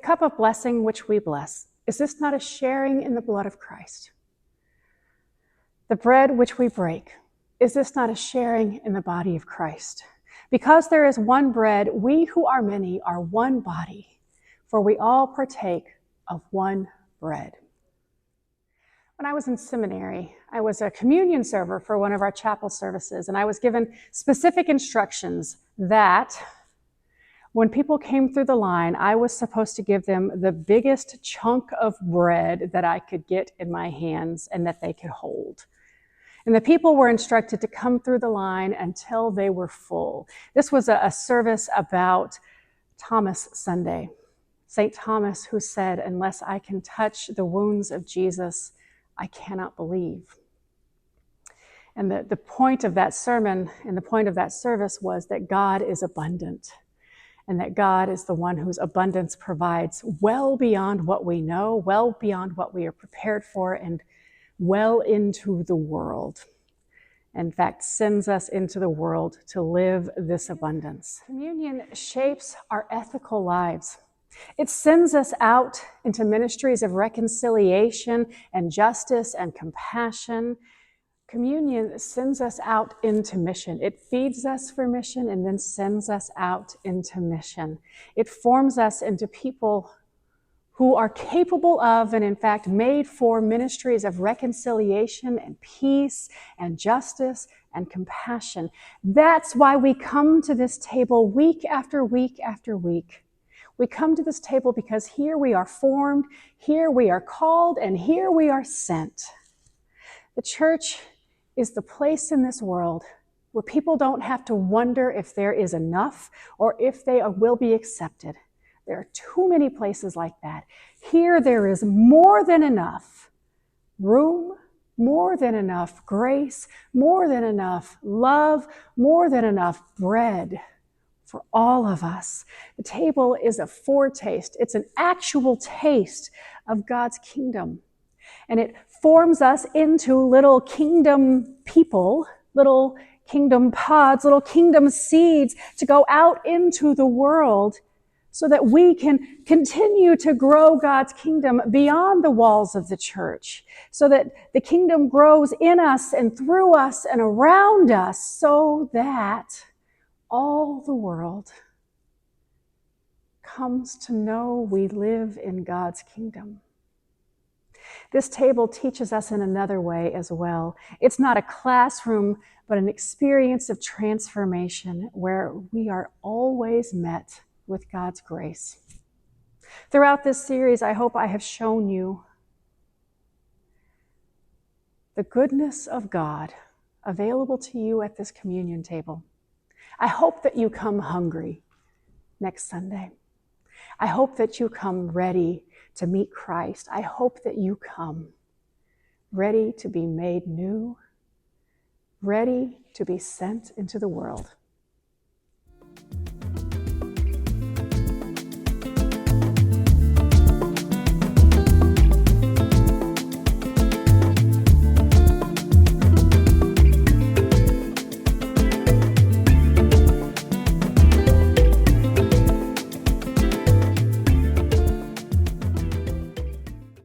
cup of blessing which we bless, is this not a sharing in the blood of Christ? The bread which we break, is this not a sharing in the body of Christ? Because there is one bread, we who are many are one body, for we all partake of one bread. When I was in seminary, I was a communion server for one of our chapel services, and I was given specific instructions that when people came through the line, I was supposed to give them the biggest chunk of bread that I could get in my hands and that they could hold. And the people were instructed to come through the line until they were full. This was a service about Thomas Sunday. St. Thomas, who said, "Unless I can touch the wounds of Jesus, I cannot believe." And the point of that sermon and the point of that service was that God is abundant, and that God is the one whose abundance provides well beyond what we know, well beyond what we are prepared for, and well into the world. In fact, sends us into the world to live this abundance. Communion shapes our ethical lives. It sends us out into ministries of reconciliation and justice and compassion. Communion sends us out into mission. It feeds us for mission and then sends us out into mission. It forms us into people who are capable of, and in fact made for, ministries of reconciliation and peace and justice and compassion. That's why we come to this table week after week after week. We come to this table because here we are formed, here we are called, and here we are sent. The church is the place in this world where people don't have to wonder if there is enough or if they will be accepted. There are too many places like that. Here there is more than enough room, more than enough grace, more than enough love, more than enough bread for all of us. The table is a foretaste. It's an actual taste of God's kingdom. And it forms us into little kingdom people, little kingdom pods, little kingdom seeds to go out into the world so that we can continue to grow God's kingdom beyond the walls of the church, so that the kingdom grows in us and through us and around us, so that all the world comes to know we live in God's kingdom. This table teaches us in another way as well. It's not a classroom, but an experience of transformation where we are always met with God's grace. Throughout this series, I hope I have shown you the goodness of God available to you at this communion table. I hope that you come hungry next Sunday. I hope that you come ready to meet Christ. I hope that you come ready to be made new, ready to be sent into the world.